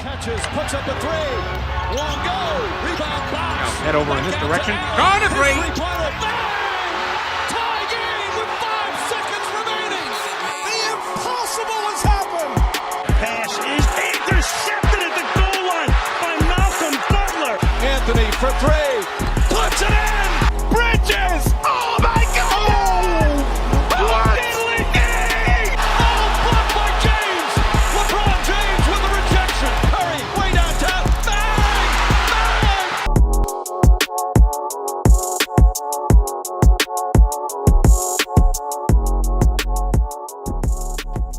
catches, puts up a three. One go. Rebound box. Now head over in this direction. Gone to three. Tie game with 5 seconds remaining. The impossible has happened. Pass is intercepted at the goal line by Malcolm Butler. Anthony for three. Puts it in. Bridges. Oh my God. Oh, what? Oh, blocked by James. LeBron James with the rejection. Curry way downtown. Bang!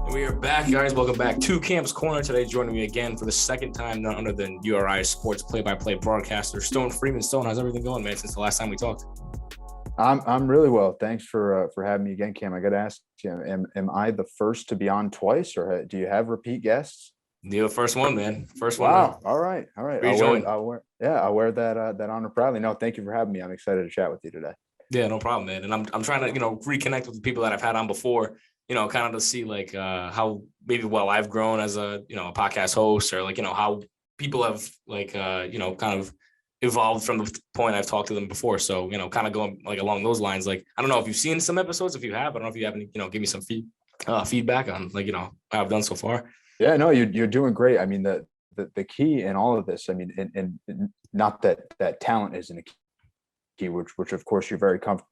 And we are back, guys. Welcome back to Camp's Corner. Today, joining me again for the second time, none other than URI Sports Play-by-Play Broadcaster, Stone Freeman. Stone, how's everything going, man, since the last time we talked? I'm really well. Thanks for having me again, Cam. I got to ask you, am I the first to be on twice, or do you have repeat guests? You're the first one, man. First one. Wow. All right. I'll wear that honor proudly. No, thank you for having me. I'm excited to chat with you today. Yeah, no problem, man. And I'm trying to, reconnect with the people that I've had on before, kind of to see like how maybe I've grown as a podcast host, or like, how people have like, kind of evolved from the point I've talked to them before. So, kind of going like along those lines, like, I don't know if you've seen some episodes. If you have, I don't know if you have any, give me some feedback on like, how I've done so far. Yeah, no, you're doing great. I mean, the key in all of this, I mean, and not that talent isn't a key, which of course you're very comfortable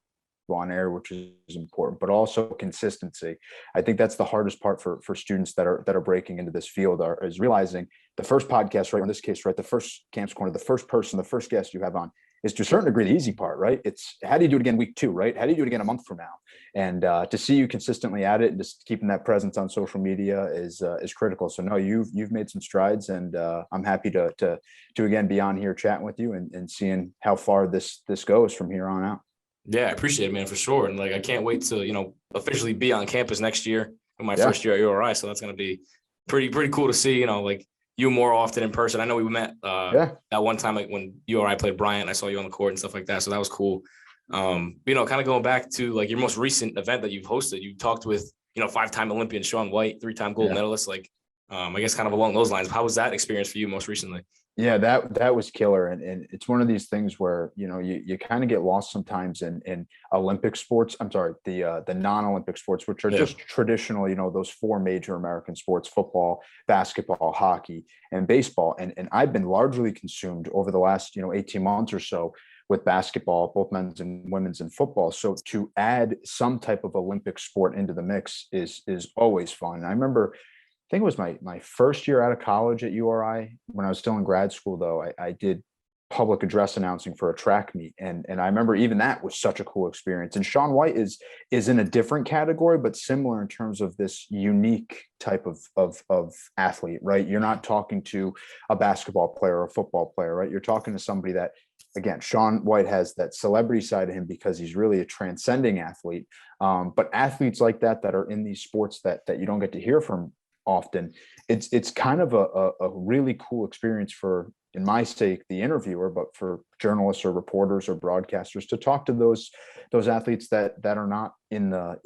on air, which is important, but also consistency. I think that's the hardest part for students that are breaking into this field is realizing the first podcast, right? In this case, right, the first Camp's Corner, the first person, the first guest you have on is to a certain degree the easy part, right? It's how do you do it again week 2, right? How do you do it again a month from now? And to see you consistently at it and just keeping that presence on social media is critical. So no, you've made some strides, and I'm happy to again be on here chatting with you and seeing how far this goes from here on out. Yeah, I appreciate it, man, for sure. And like, I can't wait to, officially be on campus next year in my first year at URI. So that's going to be pretty cool to see, like you more often in person. I know we met that one time, like when URI played Bryant, I saw you on the court and stuff like that. So that was cool. Kind of going back to like your most recent event that you've hosted, you talked with, 5-time Olympian Shaun White, 3-time gold medalist. Like, I guess kind of along those lines. How was that experience for you most recently? Yeah, that was killer. And it's one of these things where, you kind of get lost sometimes in Olympic sports. I'm sorry, the non-Olympic sports, which are just traditional, those 4 major American sports: football, basketball, hockey, and baseball. And I've been largely consumed over the last, 18 months or so with basketball, both men's and women's, and football. So to add some type of Olympic sport into the mix is always fun. And I remember, I think it was my first year out of college at URI. When I was still in grad school, though, I did public address announcing for a track meet. And I remember even that was such a cool experience. And Shaun White is in a different category, but similar in terms of this unique type of athlete, right? You're not talking to a basketball player or a football player, right? You're talking to somebody that, again, Shaun White has that celebrity side of him because he's really a transcending athlete. But athletes like that are in these sports that you don't get to hear from often, it's kind of a really cool experience for, in my sake, the interviewer, but for journalists or reporters or broadcasters to talk to those athletes that are not in the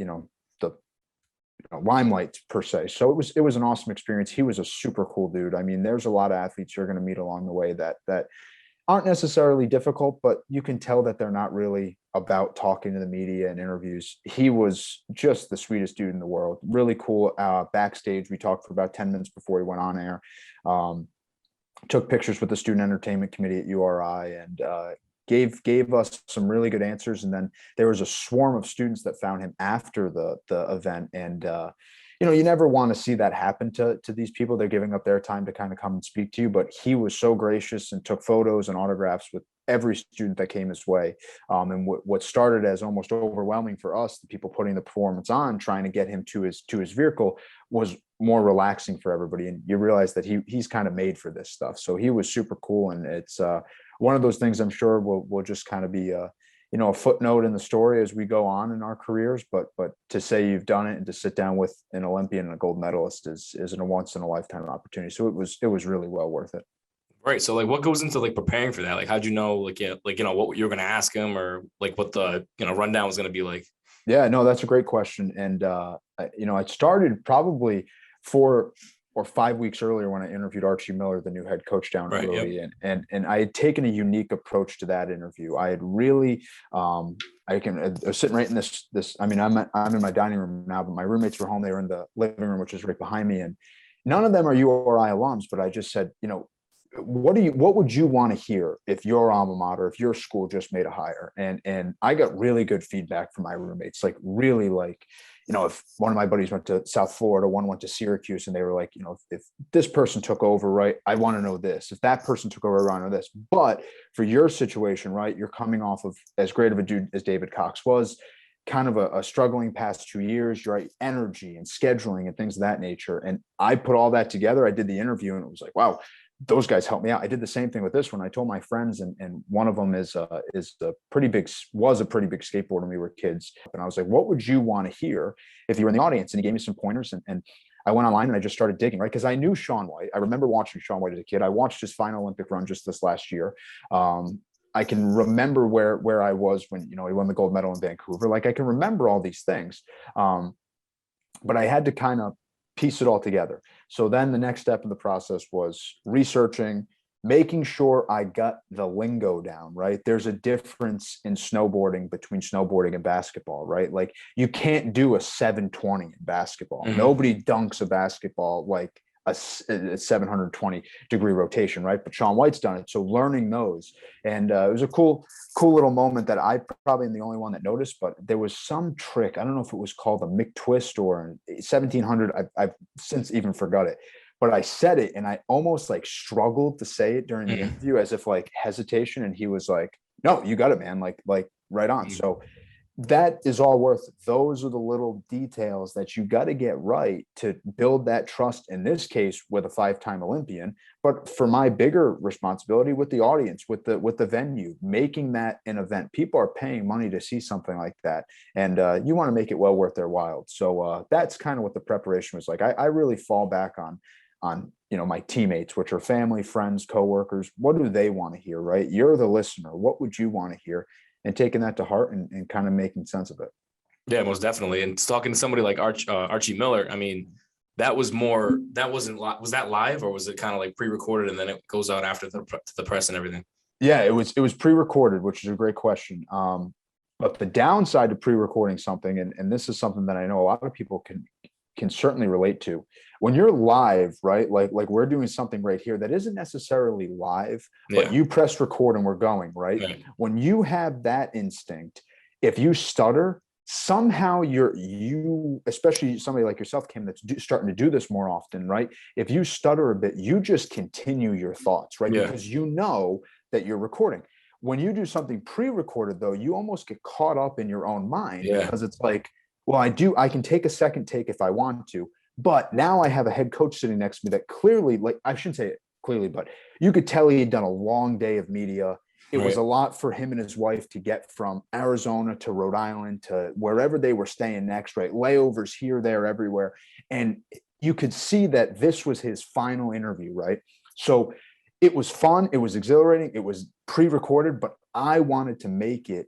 limelight per se. So it was an awesome experience. He was a super cool dude. I mean, there's a lot of athletes you're going to meet along the way that aren't necessarily difficult, but you can tell that they're not really about talking to the media and interviews. He was just the sweetest dude in the world. Really cool. Backstage, we talked for about 10 minutes before he went on air. Took pictures with the student entertainment committee at URI, and gave us some really good answers. And then there was a swarm of students that found him after the event. And you never want to see that happen to these people. They're giving up their time to kind of come and speak to you, but he was so gracious and took photos and autographs with every student that came his way. And what started as almost overwhelming for us, the people putting the performance on, trying to get him to his vehicle, was more relaxing for everybody. And you realize that he's kind of made for this stuff. So he was super cool. And it's one of those things I'm sure will just kind of be a footnote in the story as we go on in our careers, but to say you've done it and to sit down with an Olympian and a gold medalist is a once in a lifetime opportunity. So it was really well worth it. Right. So like, what goes into like preparing for that? Like, how'd you know, like, what you were going to ask him, or like what the, rundown was going to be like? Yeah, no, that's a great question. And, I started probably for or 5 weeks earlier when I interviewed Archie Miller, the new head coach down at Rhode. Yep. And I had taken a unique approach to that interview. I had really, I was sitting right in this, I mean, I'm in my dining room now, but my roommates were home. They were in the living room, which is right behind me. And none of them are URI alums, but I just said, what would you want to hear if your alma mater, if your school just made a hire? And I got really good feedback from my roommates, like really like, if one of my buddies went to South Florida, one went to Syracuse, and they were like, if this person took over, right, I want to know this. If that person took over, I want to know this. But for your situation, right, you're coming off of as great of a dude as David Cox was, kind of a struggling past 2 years, right, energy and scheduling and things of that nature. And I put all that together. I did the interview, and it was like, wow, those guys helped me out. I did the same thing with this one. I told my friends, and one of them was a pretty big skateboarder when we were kids. And I was like, what would you want to hear if you were in the audience? And he gave me some pointers, and I went online and I just started digging, right? Because I knew Shaun White. I remember watching Shaun White as a kid. I watched his final Olympic run just this last year. I can remember where I was when, he won the gold medal in Vancouver. Like, I can remember all these things. But I had to kind of piece it all together. So then the next step in the process was researching, making sure I got the lingo down, right? There's a difference in snowboarding between snowboarding and basketball, right? Like, you can't do a 720 in basketball. Mm-hmm. Nobody dunks a basketball like a 720 degree rotation, right? But Shaun White's done it. So learning those, and it was a cool little moment that I probably am the only one that noticed, but there was some trick. I don't know if it was called a McTwist or 1700. I've since even forgot it, but I said it and I almost like struggled to say it during the interview as if like hesitation. And he was like, no, you got it, man. Like right on. So that is all worth it. Those are the little details that you got to get right to build that trust, in this case with a 5-time Olympian, but for my bigger responsibility with the audience, with the venue, making that an event. People are paying money to see something like that, and you want to make it well worth their while. So that's kind of what the preparation was like. I really fall back on my teammates, which are family, friends, coworkers. What do they want to hear, right? You're the listener. What would you want to hear? And taking that to heart and kind of making sense of it. Yeah, most definitely. And talking to somebody like Archie Miller, I mean, was that live, or was it kind of like pre-recorded and then it goes out after the press and everything? Yeah, it was pre-recorded, which is a great question. But the downside to pre-recording something, and this is something that I know a lot of people can certainly relate to. When you're live, right? Like we're doing something right here that isn't necessarily live, but you press record and we're going, right? When you have that instinct, if you stutter, somehow you, especially somebody like yourself, Kim, that's starting to do this more often, right? If you stutter a bit, you just continue your thoughts, right? Because you know that you're recording. When you do something pre-recorded, though, you almost get caught up in your own mind because it's like, well, I can take a second take if I want to, but now I have a head coach sitting next to me that clearly, like, I shouldn't say it clearly, but you could tell he had done a long day of media. It was a lot for him and his wife to get from Arizona to Rhode Island to wherever they were staying next, right? Layovers here, there, everywhere. And you could see that this was his final interview, right? So it was fun. It was exhilarating. It was pre-recorded, but I wanted to make it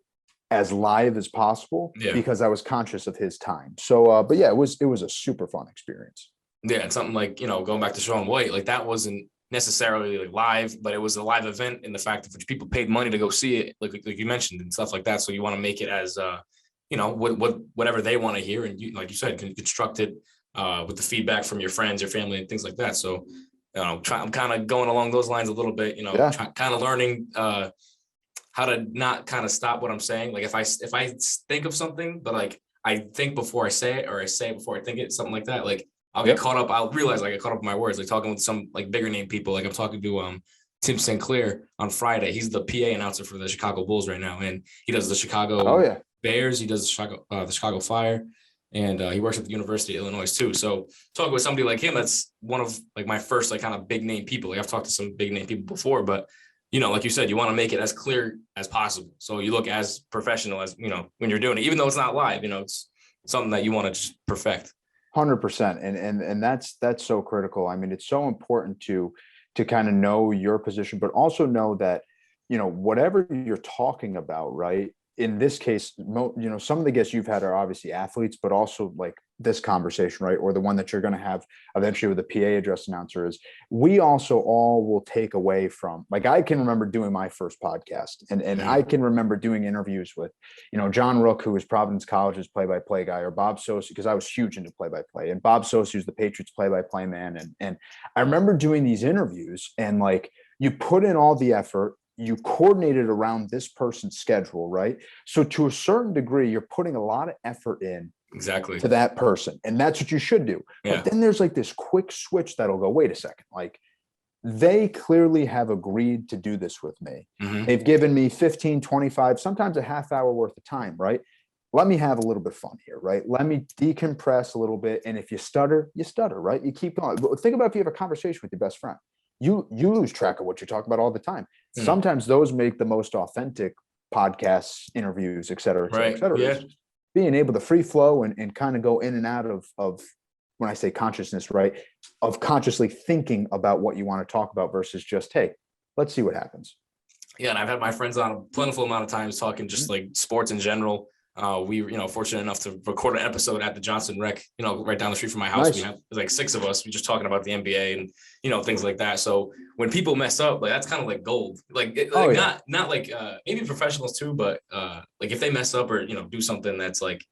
as live as possible because I was conscious of his time. So, but yeah, it was a super fun experience. Yeah. And something like, going back to Shaun White, like that wasn't necessarily like live, but it was a live event in the fact that people paid money to go see it, like you mentioned, and stuff like that. So you want to make it as, whatever they want to hear. And you, like you said, can construct it with the feedback from your friends, your family, and things like that. So, I'm kind of going along those lines a little bit, kind of learning, how to not kind of stop what I'm saying. Like if I think of something, but like I think before I say it, or I say it before I think it, something like that, like I'll get caught up. I'll realize I get caught up in my words, like talking with some like bigger name people. Like I'm talking to Tim Sinclair on Friday. He's the PA announcer for the Chicago Bulls right now. And he does the Chicago Bears. He does the Chicago Fire. And he works at the University of Illinois too. So talking with somebody like him, that's one of like my first like kind of big name people. Like I've talked to some big name people before, but like you said, you want to make it as clear as possible. So you look as professional as, when you're doing it, even though it's not live, it's something that you want to just perfect. 100%. And that's so critical. I mean, it's so important to kind of know your position, but also know that, whatever you're talking about, right? In this case, some of the guests you've had are obviously athletes, but also like this conversation, right? Or the one that you're going to have eventually with the PA address announcer is we also all will take away from, like, I can remember doing my first podcast and I can remember doing interviews with, John Rook, who was Providence College's play-by-play guy, or Bob Sosi, because I was huge into play-by-play, and Bob Sosi, who's the Patriots play-by-play man. And I remember doing these interviews, and like, you put in all the effort, you coordinated around this person's schedule, right? So to a certain degree, you're putting a lot of effort in exactly to that person. And that's what you should do. Yeah. But then there's like this quick switch that'll go, wait a second, like they clearly have agreed to do this with me. Mm-hmm. They've given me 15, 25, sometimes a half hour worth of time, right? Let me have a little bit of fun here, right? Let me decompress a little bit. And if you stutter, right? You keep going. Think about if you have a conversation with your best friend. You lose track of what you're talking about all the time. Mm. Sometimes those make the most authentic podcasts, interviews, et cetera, et cetera, et cetera. Yeah. Being able to free flow and kind of go in and out of when I say consciousness, right, of consciously thinking about what you want to talk about versus just, hey, let's see what happens. Yeah, and I've had my friends on a plentiful amount of times talking just like sports in general. We, fortunate enough to record an episode at the Johnson Rec, right down the street from my house. Nice. We have like 6 of us. We just talking about the NBA and, things like that. So when people mess up, like that's kind of like gold. Like, not like maybe professionals too, but like if they mess up or, do something that's like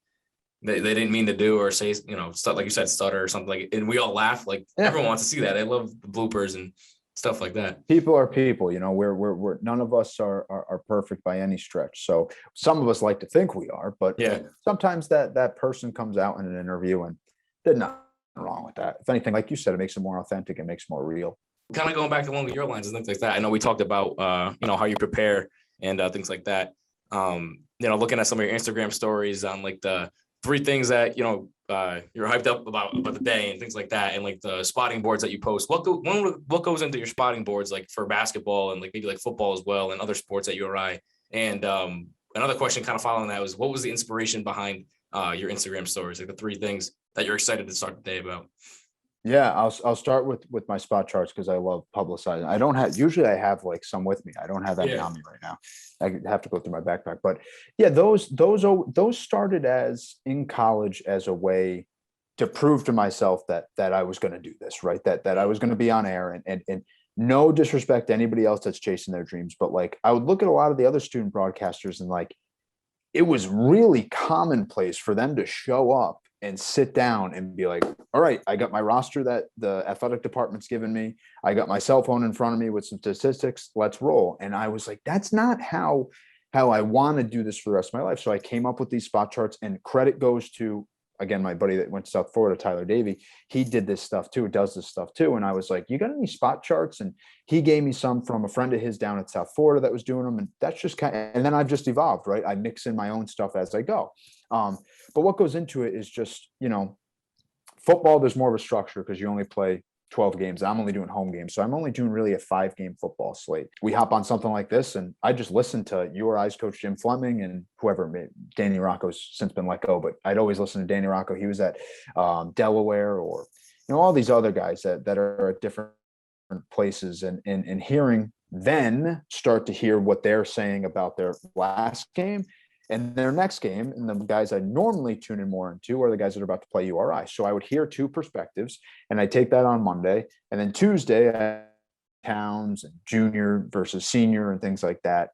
they didn't mean to do or say, stuff like you said, stutter or something like, and we all laugh. Like everyone wants to see that. They love the bloopers and stuff like that. People are people, we're none of us are perfect by any stretch. So some of us like to think we are, but sometimes that person comes out in an interview and there's nothing wrong with that. If anything, like you said, it makes it more authentic. It makes it more real. Kind of going back along your lines and things like that. I know we talked about, how you prepare and things like that. Looking at some of your Instagram stories on like the 3 things that, you're hyped up about the day and things like that. And like the spotting boards that you post, what goes into your spotting boards, like for basketball and like maybe like football as well and other sports at URI. And another question kind of following that was, what was the inspiration behind your Instagram stories? Like the 3 things that you're excited to start the day about. Yeah, I'll start with my spot charts because I love publicizing. Usually I have like some with me. I don't have that on me right now. I have to go through my backpack. But yeah, those started as in college as a way to prove to myself that I was going to do this, right? That I was going to be on air and no disrespect to anybody else that's chasing their dreams. But like I would look at a lot of the other student broadcasters and like it was really commonplace for them to show up and sit down and be like, all right, I got my roster that the athletic department's given me. I got my cell phone in front of me with some statistics. Let's roll. And I was like, that's not how I want to do this for the rest of my life. So I came up with these spot charts, and credit goes to, again, my buddy that went to South Florida, Tyler Davey. He did this stuff too. Does this stuff too. And I was like, you got any spot charts? And he gave me some from a friend of his down at South Florida that was doing them. And that's just and then I've just evolved, right? I mix in my own stuff as I go. But what goes into it is just, football, there's more of a structure because you only play 12 games. I'm only doing home games. So I'm only doing really a 5-game football slate. We hop on something like this and I just listen to URI's coach, Jim Fleming, and whoever, Danny Rocco's since been let go, but I'd always listen to Danny Rocco. He was at Delaware, or, all these other guys that are at different places, and hearing then start to hear what they're saying about their last game and their next game. And the guys I normally tune in more into are the guys that are about to play URI. So I would hear 2 perspectives, and I take that on Monday. And then Tuesday, Towns and junior versus senior and things like that.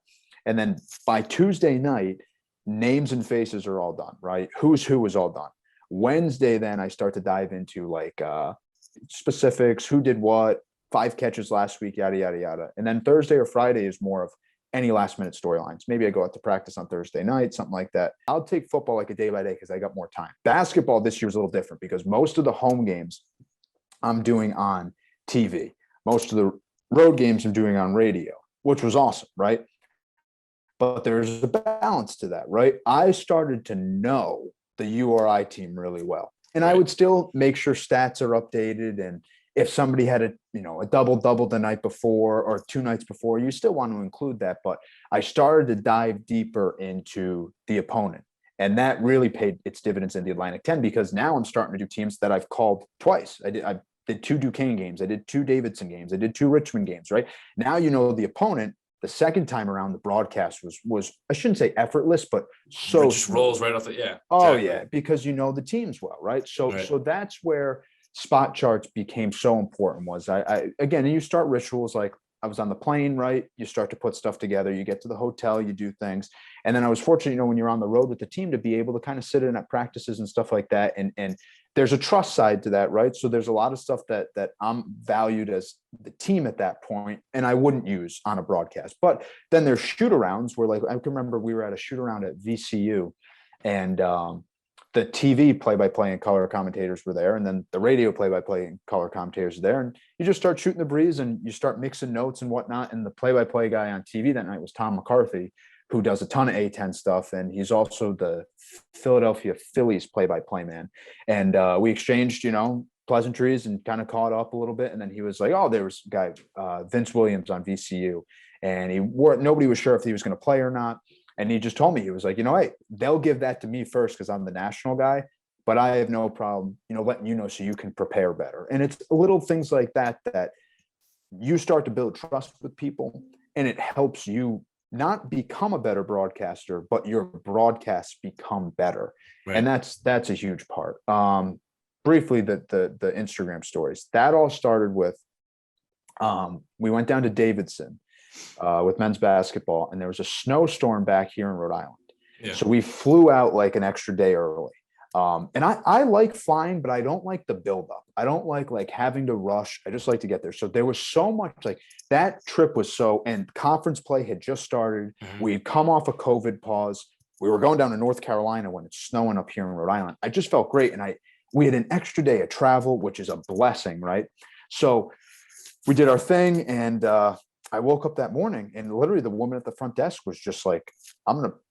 And then by Tuesday night, names and faces are all done, right? Who's who is all done. Wednesday, then I start to dive into like specifics, who did what, 5 catches last week, yada, yada, yada. And then Thursday or Friday is more of any last minute storylines. Maybe I go out to practice on Thursday night, something like that. I'll take football like a day by day because I got more time. Basketball this year is a little different because most of the home games I'm doing on TV. Most of the road games I'm doing on radio, which was awesome, right? But there's a balance to that, right? I started to know the URI team really well. And I would still make sure stats are updated, and if somebody had a double the night before or 2 nights before, you still want to include that. But I started to dive deeper into the opponent, and that really paid its dividends in the Atlantic 10, because now I'm starting to do teams that I've called twice. I did 2 Duquesne games. I did 2 Davidson games. I did 2 Richmond games, right? Now, the opponent, The second time around, the broadcast was I shouldn't say effortless, but so it just rolls right off the Oh exactly. yeah, because you know the teams well, right? So Right. so that's where spot charts became so important. Was I again, and you start rituals like I was on the plane, right? You start to put stuff together. You get to the hotel, you do things, and then I was fortunate, when you're on the road with the team, to be able to kind of sit in at practices and stuff like that. And there's a trust side to that, right? So there's a lot of stuff that I'm valued as the team at that point, and I wouldn't use on a broadcast. But then there's shoot arounds where, like, I can remember we were at a shoot around at VCU, and the TV play-by-play and color commentators were there, and then the radio play-by-play and color commentators were there, and you just start shooting the breeze and you start mixing notes and whatnot. And the play-by-play guy on TV that night was Tom McCarthy, who does a ton of A10 stuff, and he's also the Philadelphia Phillies play-by-play man. And we exchanged, pleasantries and kind of caught up a little bit. And then he was like, "Oh, there was a guy, Vince Williams on VCU, and nobody was sure if he was going to play or not." And he just told me, he was like, "Hey, they'll give that to me first because I'm the national guy, but I have no problem, letting you know so you can prepare better." And it's little things like that you start to build trust with people, and it helps you not become a better broadcaster, but your broadcasts become better. Right. And that's a huge part. Briefly, the Instagram stories, that all started with, we went down to Davidson with men's basketball, and there was a snowstorm back here in Rhode Island. Yeah. So we flew out like an extra day early. And I like flying, but I don't like the buildup. I don't like having to rush. I just like to get there. So there was so much, like, that trip was and conference play had just started. Mm-hmm. We'd come off a COVID pause. We were going down to North Carolina when it's snowing up here in Rhode Island. I just felt great. And we had an extra day of travel, which is a blessing, right? So we did our thing, and I woke up that morning, and literally the woman at the front desk was just like,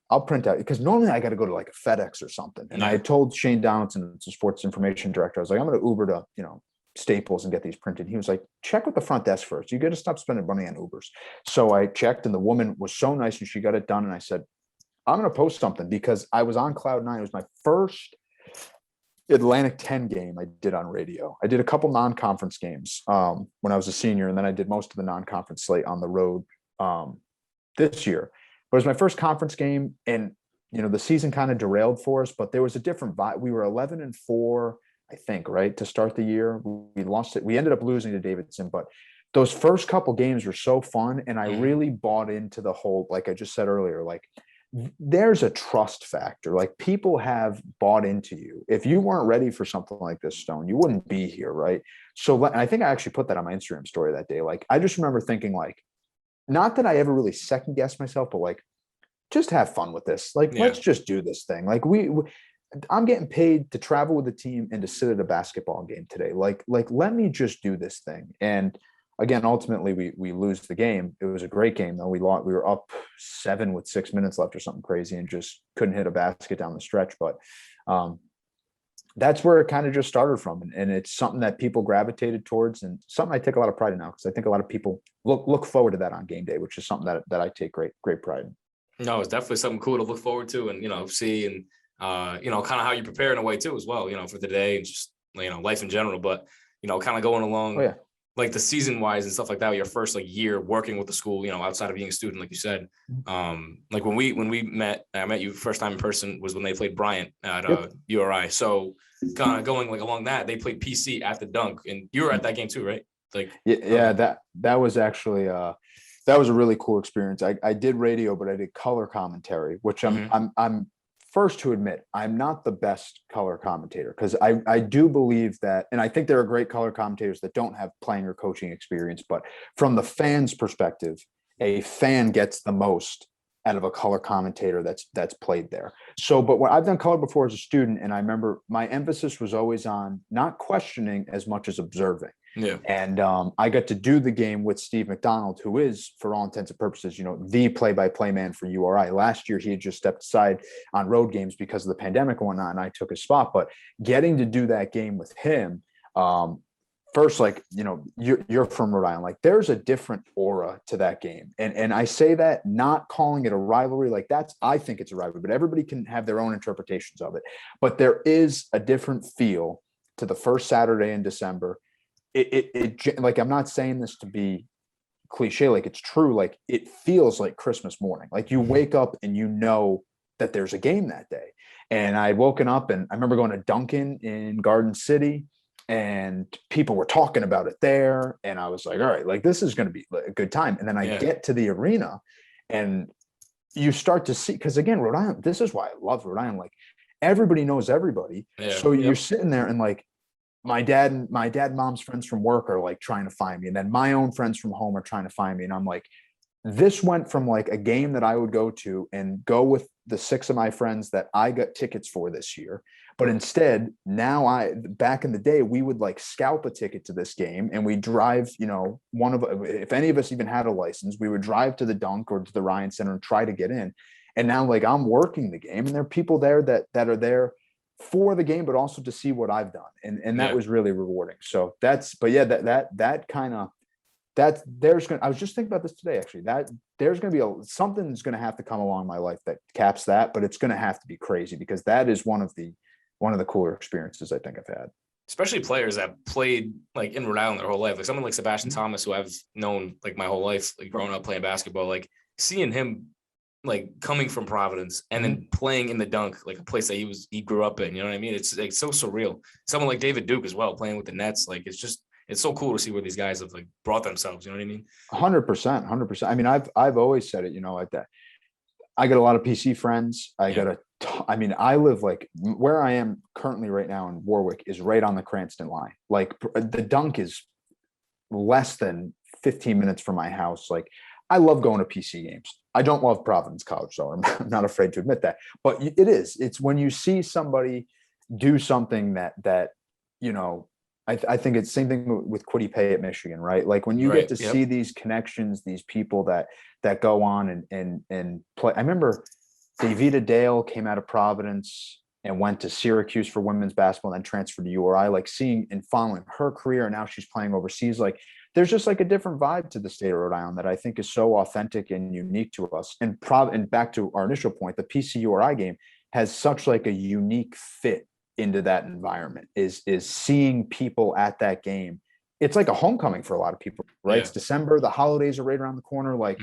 I'll print out, because normally I got to go to like a FedEx or something. And I had told Shane Donaldson, the sports information director, I was like, I'm going to Uber to, Staples and get these printed. He was like, check with the front desk first. You got to stop spending money on Ubers. So I checked, and the woman was so nice, and she got it done. And I said, I'm going to post something, because I was on cloud nine. It was my first Atlantic 10 game I did on radio. I did a couple non-conference games when I was a senior, and then I did most of the non-conference slate on the road this year. But it was my first conference game, and the season kind of derailed for us, but there was a different vibe. We were 11-4, I think, right, to start the year. We lost it. We ended up losing to Davidson, but those first couple games were so fun, and I really bought into the whole, like I just said earlier, like, there's a trust factor. Like, people have bought into you. If you weren't ready for something like this, Stone, you wouldn't be here, right? So, and I think I actually put that on my Instagram story that day. Like, I just remember thinking, like, not that I ever really second guessed myself, but like, just have fun with this. Like, let's just do this thing. Like, I'm getting paid to travel with the team and to sit at a basketball game today. Like, let me just do this thing. And again, ultimately we lose the game. It was a great game though. We were up 7 with 6 minutes left or something crazy, and just couldn't hit a basket down the stretch. But that's where it kind of just started from. And it's something that people gravitated towards, and something I take a lot of pride in now, because I think a lot of people look forward to that on game day, which is something that I take great pride in. No, it's definitely something cool to look forward to, and, see, and, kind of how you prepare in a way too, as well, for the day and just, life in general, but, kind of going along, like the season wise and stuff like that, your first year working with the school, outside of being a student, like you said, like when we met, I met you first time in person was when they played Bryant at URI. So kind of going along that, they played PC at the Dunk, and you were at that game too, right? That was actually that was a really cool experience. I did radio, but I did color commentary, which I'm first to admit, I'm not the best color commentator, because I do believe that, and I think there are great color commentators that don't have playing or coaching experience, but from the fan's perspective, a fan gets the most out of a color commentator that's played there. So, but when I've done color before as a student, and I remember my emphasis was always on not questioning as much as observing. Yeah. And I got to do the game with Steve McDonald, who is, for all intents and purposes, the play-by-play man for URI. Last year, he had just stepped aside on road games because of the pandemic and whatnot, and I took his spot. But getting to do that game with him, first, you're from Rhode Island. Like, there's a different aura to that game. And I say that not calling it a rivalry. Like, I think it's a rivalry, but everybody can have their own interpretations of it. But there is a different feel to the first Saturday in December. It like, I'm not saying this to be cliche, like it's true. Like it feels like Christmas morning. Like you wake up and you know that there's a game that day. And I woken up and I remember going to Dunkin in Garden City and people were talking about it there. And I was like, all right, like this is going to be a good time. And then I get to the arena and you start to see, because again, Rhode Island, this is why I love Rhode Island. Like everybody knows everybody. So you're sitting there and like my dad and mom's friends from work are like trying to find me. And then my own friends from home are trying to find me. And I'm like, this went from like a game that I would go to and go with the 6 of my friends that I got tickets for this year. But instead, now back in the day, we would like scalp a ticket to this game and we drive, you know, if any of us even had a license, we would drive to the Dunk or to the Ryan Center and try to get in. And now like I'm working the game and there are people there that are there for the game, but also to see what I've done. And that was really rewarding. So I was just thinking about this today, actually, that there's going to be something's going to have to come along in my life that caps that, but it's going to have to be crazy because that is one of the cooler experiences I think I've had. Especially players that played like in Rhode Island their whole life, like someone like Sebastian Thomas, who I've known like my whole life, like growing up playing basketball, like seeing him like coming from Providence and then playing in the Dunk, like a place that he grew up in, you know what I mean? It's like so surreal. Someone like David Duke as well, playing with the Nets. Like, it's so cool to see where these guys have like brought themselves. You know what I mean? 100%. I mean, I've always said it, you know, like that. I got a lot of PC friends. I live like where I am currently right now in Warwick is right on the Cranston line. Like the Dunk is less than 15 minutes from my house. Like I love going to PC games. I don't love Providence College, so I'm not afraid to admit that. But it's when you see somebody do something that you know, I think it's the same thing with Quiddy Pay at Michigan, right? Like when you get to see these connections, these people that go on and play. I remember Davida Dale came out of Providence and went to Syracuse for women's basketball and then transferred to URI, like seeing and following her career. And now she's playing overseas. Like there's just like a different vibe to the state of Rhode Island that I think is so authentic and unique to us. And back to our initial point, the PC URI game has such like a unique fit into that environment is seeing people at that game. It's like a homecoming for a lot of people, right? It's December, the holidays are right around the corner. Like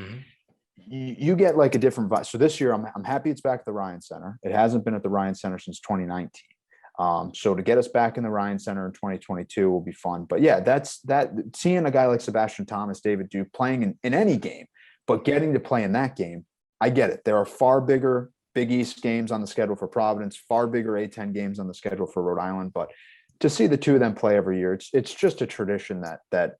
you get like a different vibe. So this year I'm happy it's back at the Ryan Center. It hasn't been at the Ryan Center since 2019. So to get us back in the Ryan Center in 2022 will be fun. But yeah, that's seeing a guy like Sebastian Thomas, David Duke playing in any game, but getting to play in that game, I get it. There are far bigger Big East games on the schedule for Providence, far bigger A-10 games on the schedule for Rhode Island. But to see the two of them play every year, it's just a tradition that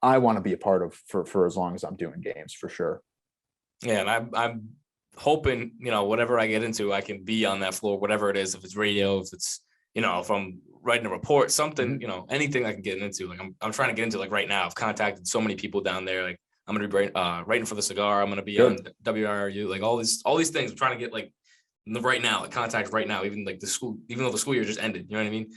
I want to be a part of for as long as I'm doing games, for sure. Yeah, and I'm hoping, you know, whatever I get into, I can be on that floor, whatever it is, if it's radio, if it's, you know, if I'm writing a report, something, you know, anything I can get into. Like I'm trying to get into like right now. I've contacted so many people down there. Like I'm going to be writing for the Cigar. I'm going to be on WRU, like all these things. I'm trying to get like right now, like contact right now, even like the school, even though the school year just ended, you know what I mean?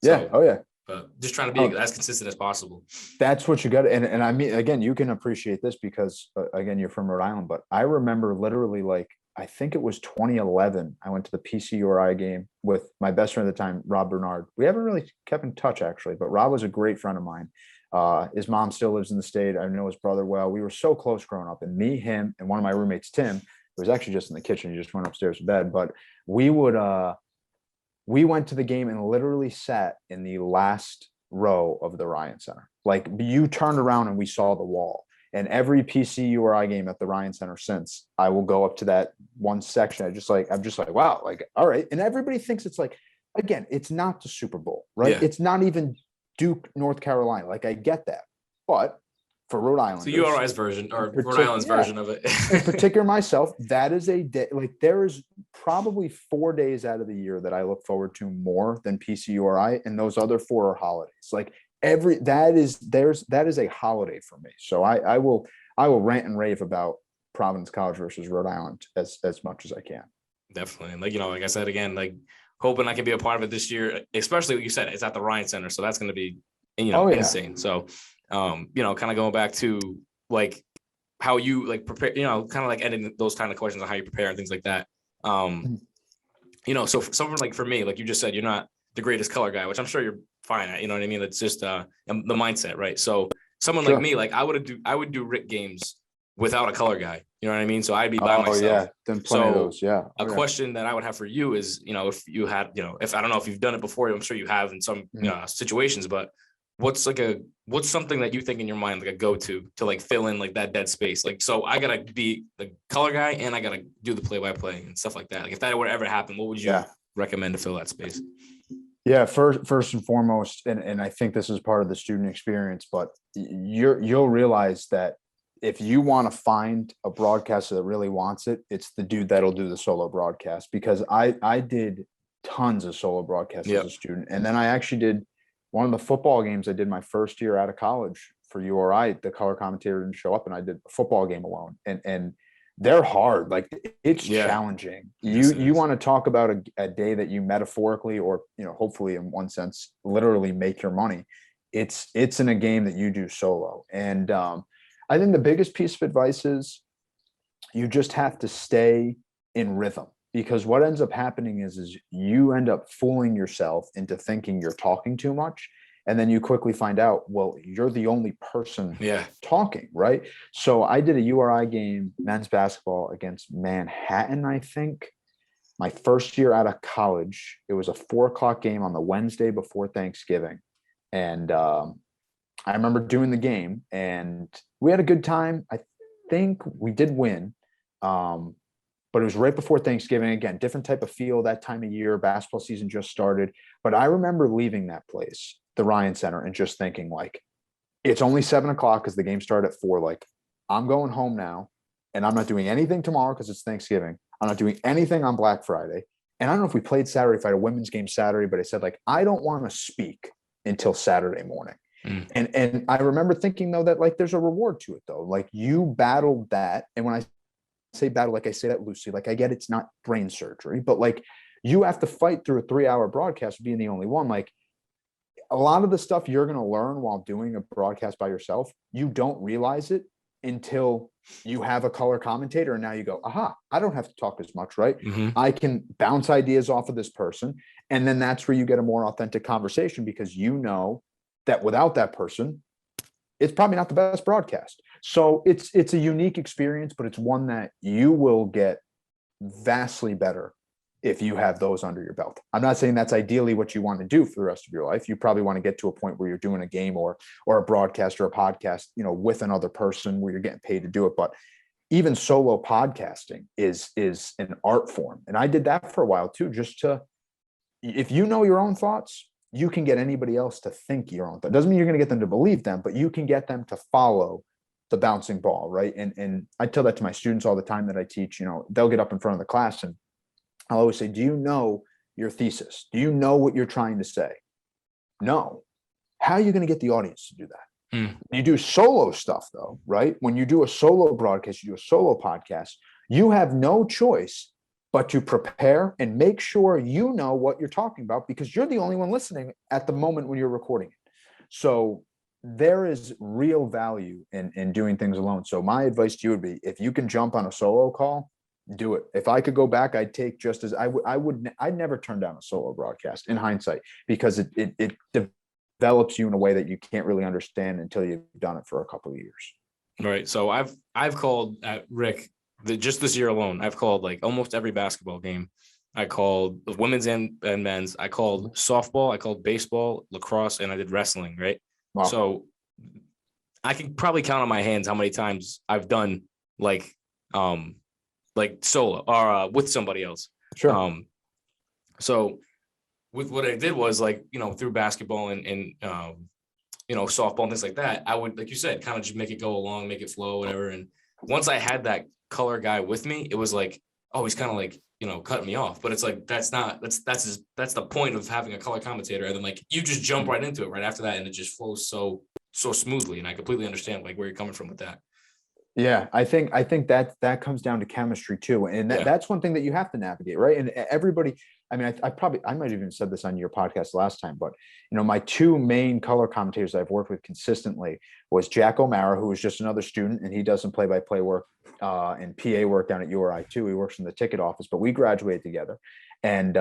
So, but just trying to be as consistent as possible. That's what you got. And I mean, again, you can appreciate this because again, you're from Rhode Island, but I remember literally like, I think it was 2011. I went to the PCURI game with my best friend at the time, Rob Bernard. We haven't really kept in touch actually, but Rob was a great friend of mine. His mom still lives in the state. I know his brother well. We were so close growing up, and me, him, and one of my roommates, Tim, who was actually just in the kitchen. He just went upstairs to bed, but we went to the game and literally sat in the last row of the Ryan Center. Like you turned around and we saw the wall. And every PCURI game at the Ryan Center since, I will go up to that one section. I'm just like, wow, like, all right. And everybody thinks it's like, again, it's not the Super Bowl, right? Yeah. It's not even Duke, North Carolina. Like I get that. But for Rhode Island, the URI's version or Rhode Island's version of it. In particular, myself, that is a day. Like there is probably 4 days out of the year that I look forward to more than PCURI, and those other 4 are holidays. Like that is a holiday for me. So I will rant and rave about Providence College versus Rhode Island as much as I can. Definitely. And like, you know, like I said, again, like hoping I can be a part of it this year, especially what you said, it's at the Ryan Center. So that's going to be, you know, insane. So, you know, kind of going back to like how you like prepare, you know, kind of like ending those kind of questions on how you prepare and things like that. You know, so for something like for me, like you just said, you're not the greatest color guy, which I'm sure you're fine at, you know what I mean? It's just the mindset, right? So someone like me, like I would do Rick games without a color guy. You know what I mean? So I'd be by myself. Yeah, done plenty of those. Yeah. Question that I would have for you is, if you had, if I don't know if you've done it before, I'm sure you have in some situations, but what's something that you think in your mind, like a go-to to like fill in like that dead space? Like, so I gotta be the color guy and I gotta do the play-by-play and stuff like that. Like if that would ever happen, what would you recommend to fill that space? Yeah, first and foremost, and I think this is part of the student experience, but you'll realize that if you want to find a broadcaster that really wants it, it's the dude that'll do the solo broadcast, because I did tons of solo broadcasts as a student. And then I actually did one of the football games I did my first year out of college for URI. The color commentator didn't show up and I did a football game alone. And they're hard. Like it's challenging. You want to talk about a day that you metaphorically, or, hopefully in one sense, literally make your money. It's in a game that you do solo. And I think the biggest piece of advice is you just have to stay in rhythm, because what ends up happening is you end up fooling yourself into thinking you're talking too much. And then you quickly find out, well, you're the only person talking, right? So I did a URI game, men's basketball against Manhattan, I think, my first year out of college. It was a 4:00 game on the Wednesday before Thanksgiving. And I remember doing the game and we had a good time. I think we did win. But it was right before Thanksgiving. Again, different type of feel that time of year. Basketball season just started. But I remember leaving that place, the Ryan Center, and just thinking, like, it's only 7:00 because the game started at 4:00. Like, I'm going home now, and I'm not doing anything tomorrow because it's Thanksgiving. I'm not doing anything on Black Friday. And I don't know if we played Saturday, if I had a women's game Saturday, but I said, like, I don't want to speak until Saturday morning. And I remember thinking, though, that like there's a reward to it, though. Like, you battled that. And when I say battle, like I say that loosely, like I get it's not brain surgery, but like you have to fight through a 3-hour broadcast being the only one. Like, a lot of the stuff you're going to learn while doing a broadcast by yourself, you don't realize it until you have a color commentator. And now you go, aha, I don't have to talk as much, right? I can bounce ideas off of this person. And then that's where you get a more authentic conversation, because you know that without that person, it's probably not the best broadcast. So it's a unique experience, but it's one that you will get vastly better if you have those under your belt. I'm not saying that's ideally what you want to do for the rest of your life. You probably want to get to a point where you're doing a game or a broadcast or a podcast, with another person where you're getting paid to do it. But even solo podcasting is an art form. And I did that for a while too, if you know your own thoughts, you can get anybody else to think your own thought. Doesn't mean you're going to get them to believe them, but you can get them to follow the bouncing ball, right? And I tell that to my students all the time that I teach. They'll get up in front of the class and I'll always say, do you know your thesis? Do you know what you're trying to say? No. How are you going to get the audience to do that? You do solo stuff, though, right? When you do a solo broadcast, you do a solo podcast, you have no choice but to prepare and make sure you know what you're talking about, because you're the only one listening at the moment when you're recording it. So there is real value in doing things alone. So my advice to you would be, if you can jump on a solo call, do it. If I could go back, I'd take just as I'd never turn down a solo broadcast in hindsight, because it develops you in a way that you can't really understand until you've done it for a couple of years. Right. So I've called Rick, just this year alone, I've called like almost every basketball game. I called women's and men's. I called softball. I called baseball, lacrosse, and I did wrestling. Right. Wow. So I can probably count on my hands how many times I've done like solo or with somebody else. Sure. So with what I did was through basketball and softball and things like that, I would, like you said, kind of just make it go along, make it flow, whatever. And once I had that color guy with me, it was like, oh, he's kind of like, cutting me off. But it's like, that's the point of having a color commentator. And then like, you just jump right into it right after that. And it just flows so smoothly. And I completely understand like where you're coming from with that. Yeah, I think that comes down to chemistry too. And that's one thing that you have to navigate, right? And everybody, I mean, I might have even said this on your podcast last time, but my two main color commentators I've worked with consistently was Jack O'Mara, who was just another student, and he does some play-by-play work and PA work down at URI too. He works in the ticket office, but we graduated together. And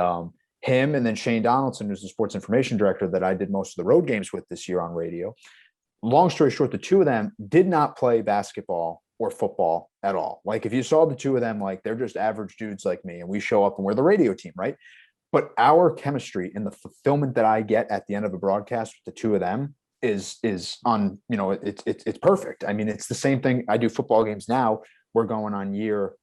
him, and then Shane Donaldson, who's the sports information director that I did most of the road games with this year on radio. long story short, the two of them did not play basketball or football at all. Like if you saw the two of them, like they're just average dudes like me, and we show up and we're the radio team, right? But our chemistry and the fulfillment that I get at the end of a broadcast with the two of them is on, it's perfect. I mean, it's the same thing. I do football games now. We're going on year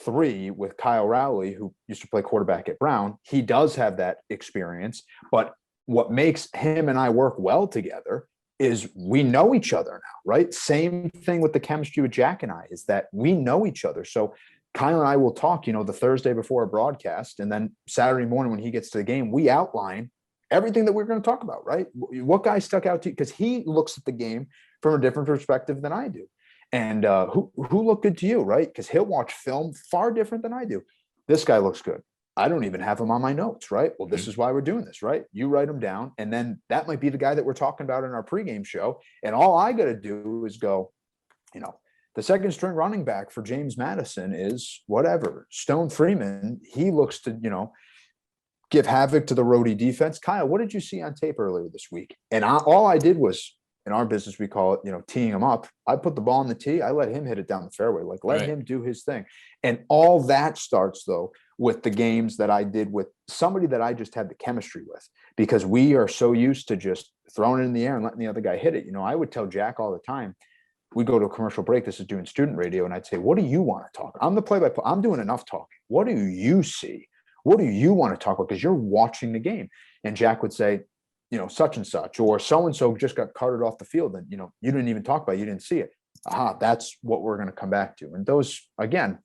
3 with Kyle Rowley, who used to play quarterback at Brown. He does have that experience, but what makes him and I work well together is we know each other now, right? Same thing with the chemistry with Jack and I, is that we know each other. So Kyle and I will talk, the Thursday before a broadcast, and then Saturday morning when he gets to the game, we outline everything that we're going to talk about, right? What guy stuck out to you? Because he looks at the game from a different perspective than I do. And who looked good to you, right? Because he'll watch film far different than I do. This guy looks good. I don't even have him on my notes, right? Well, this is why we're doing this, right? You write them down, and then that might be the guy that we're talking about in our pregame show. And all I got to do is go, the second string running back for James Madison is whatever. Stone Freeman, he looks to, give havoc to the Rhode defense. Kyle, what did you see on tape earlier this week? And all I did was, in our business, we call it, teeing him up. I put the ball in the tee. I let him hit it down the fairway. Like, let him do his thing. And all that starts, though, with the games that I did with somebody that I just had the chemistry with, because we are so used to just throwing it in the air and letting the other guy hit it. I would tell Jack all the time, we go to a commercial break. This is doing student radio. And I'd say, what do you want to talk? I'm the play-by-play. I'm doing enough talking. What do you see? What do you want to talk about? Because you're watching the game. And Jack would say, such and such, or so-and-so just got carted off the field. And, you didn't even talk about it. You didn't see it. That's what we're going to come back to. And those, again,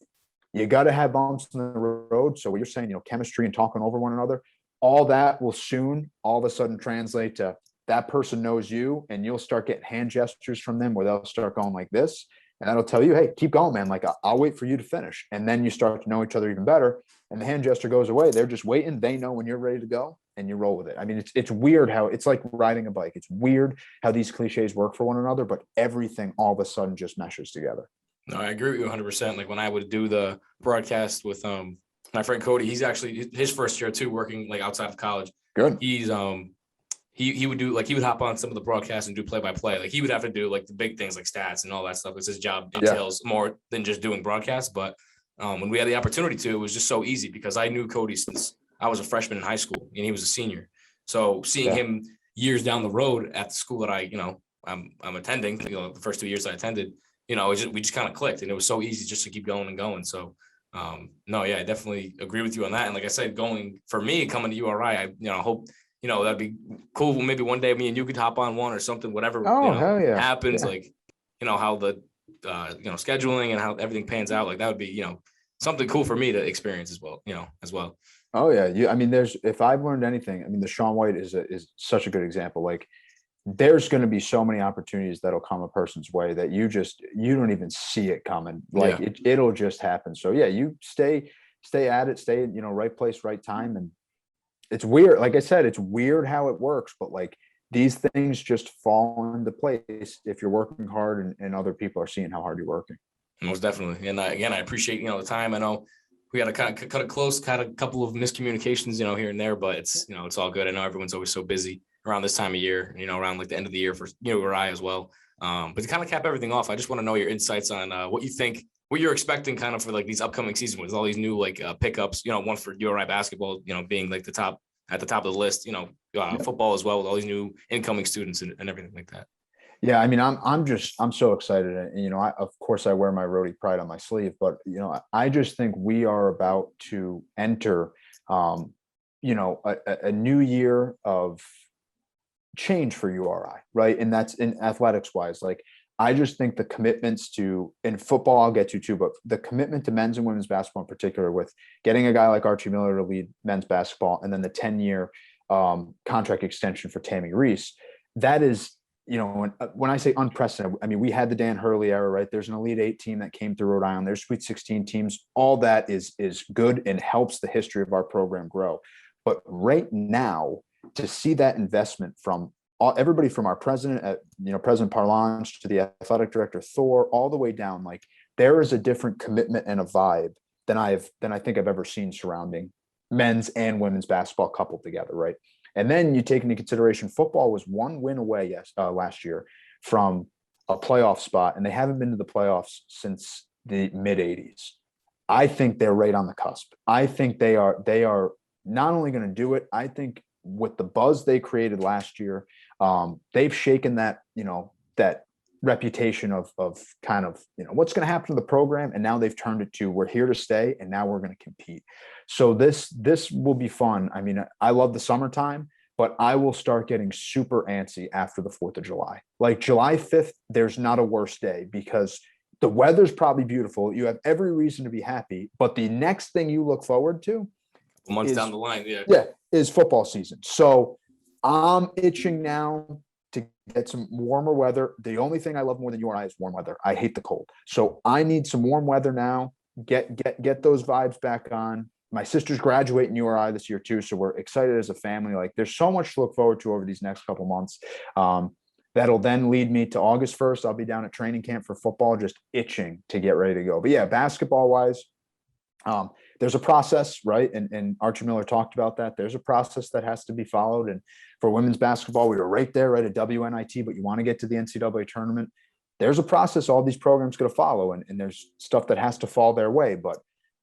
you got to have bumps in the road. So what you're saying, chemistry and talking over one another, all that will soon all of a sudden translate to that person knows you, and you'll start getting hand gestures from them where they'll start going like this. And that'll tell you, hey, keep going, man. Like, I'll wait for you to finish. And then you start to know each other even better. And the hand gesture goes away. They're just waiting. They know when you're ready to go, and you roll with it. I mean, it's weird how it's like riding a bike. It's weird how these cliches work for one another, but everything all of a sudden just meshes together. No, I agree with you 100%. Like when I would do the broadcast with my friend Cody, he's actually his first year too, working like outside of college. Good. He's he would do like, he would hop on some of the broadcasts and do play-by-play. Like he would have to do like the big things like stats and all that stuff, because his job entails more than just doing broadcasts. But when we had the opportunity to, it was just so easy because I knew Cody since I was a freshman in high school and he was a senior. So seeing him years down the road at the school that I'm attending, the first 2 years I attended, we just kind of clicked, and it was so easy just to keep going and going. So I definitely agree with you on that. And like I said, coming to URI, I hope, that'd be cool. Maybe one day me and you could hop on one or something, whatever happens, like, how the, scheduling and how everything pans out. Like that would be, something cool for me to experience as well, as well. Oh yeah. If I've learned anything, the Shaun White is such a good example. Like there's going to be so many opportunities that'll come a person's way that you don't even see it coming. Like it'll just happen. So yeah, you stay at it, stay, right place, right time. And it's weird. Like I said, it's weird how it works, but like these things just fall into place if you're working hard and other people are seeing how hard you're working. Most definitely. And again, I appreciate, the time. I know we got to kind of cut it close, had a couple of miscommunications, here and there, but it's, it's all good. I know everyone's always so busy around this time of year, around like the end of the year for URI as well. But to kind of cap everything off, I just want to know your insights on what you think, what you're expecting kind of for like these upcoming seasons with all these new like pickups, one for URI basketball, being like at the top of the list, football as well with all these new incoming students and everything like that. Yeah. I'm so excited. And, of course I wear my Rhode pride on my sleeve, but, I just think we are about to enter, a new year of change for URI, right? And that's in athletics wise. Like I just think the commitments in football, I'll get to too, but the commitment to men's and women's basketball in particular, with getting a guy like Archie Miller to lead men's basketball, and then the 10-year contract extension for Tammy Reese, that is, when I say unprecedented, we had the Dan Hurley era, right? There's an Elite 8 team that came through Rhode Island. There's Sweet 16 teams. All that is good and helps the history of our program grow. But right now, to see that investment from everybody from our president at, President Parlange to the athletic director, Thor, all the way down, like there is a different commitment and a vibe than I think I've ever seen surrounding men's and women's basketball coupled together. Right. And then you take into consideration football was one win away last year from a playoff spot, and they haven't been to the playoffs since the mid 80s. I think they're right on the cusp. I think they are not only going to do it, I think with the buzz they created last year, they've shaken that, that reputation of kind of, what's going to happen to the program. And now they've turned it to, we're here to stay, and now we're going to compete. So this will be fun. I mean, I love the summertime, but I will start getting super antsy after the 4th of July. Like July 5th, there's not a worse day because the weather's probably beautiful. You have every reason to be happy, but the next thing you look forward to months down the line, is football season. So I'm itching now to get some warmer weather. The only thing I love more than URI is warm weather. I hate the cold. So I need some warm weather now. Get those vibes back on. My sister's graduating URI this year too, so we're excited as a family. Like there's so much to look forward to over these next couple months. That'll then lead me to August 1st. I'll be down at training camp for football, just itching to get ready to go. But yeah, basketball wise, there's a process, right? And Archie Miller talked about that. There's a process that has to be followed. And for women's basketball, we were right there, right at WNIT, but you want to get to the NCAA tournament. There's a process all these programs going to follow, and there's stuff that has to fall their way. But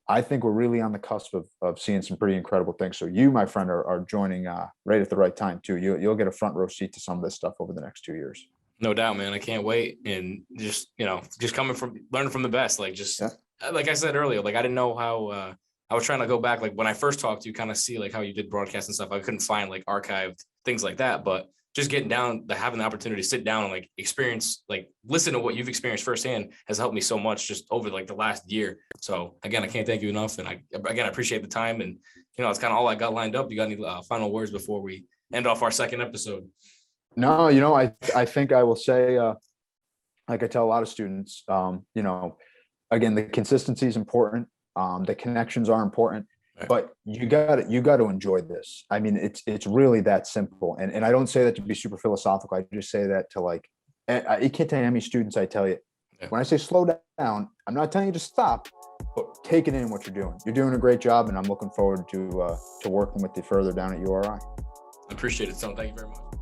I think we're really on the cusp of seeing some pretty incredible things. So you, my friend, are joining right at the right time too. You'll get a front row seat to some of this stuff over the next 2 years. No doubt, man. I can't wait. And just coming from learning from the best, like like I said earlier, like I didn't know how I was trying to go back, like when I first talked to you, kind of see like how you did broadcast and stuff. I couldn't find like archived things like that, but just getting down, having the opportunity to sit down and like experience, like listen to what you've experienced firsthand has helped me so much just over like the last year. So again, I can't thank you enough. And I appreciate the time, and, it's kind of all I got lined up. You got any final words before we end off our second episode? No, I think I will say, like I tell a lot of students, again, the consistency is important. The connections are important. But you got to enjoy this. I mean, it's really that simple. And I don't say that to be super philosophical. I just say that to like, you can't tell you how many students I tell you. When I say slow down, I'm not telling you to stop, but take it in what you're doing. You're doing a great job, and I'm looking forward to working with you further down at URI. I appreciate it, son. Thank you very much.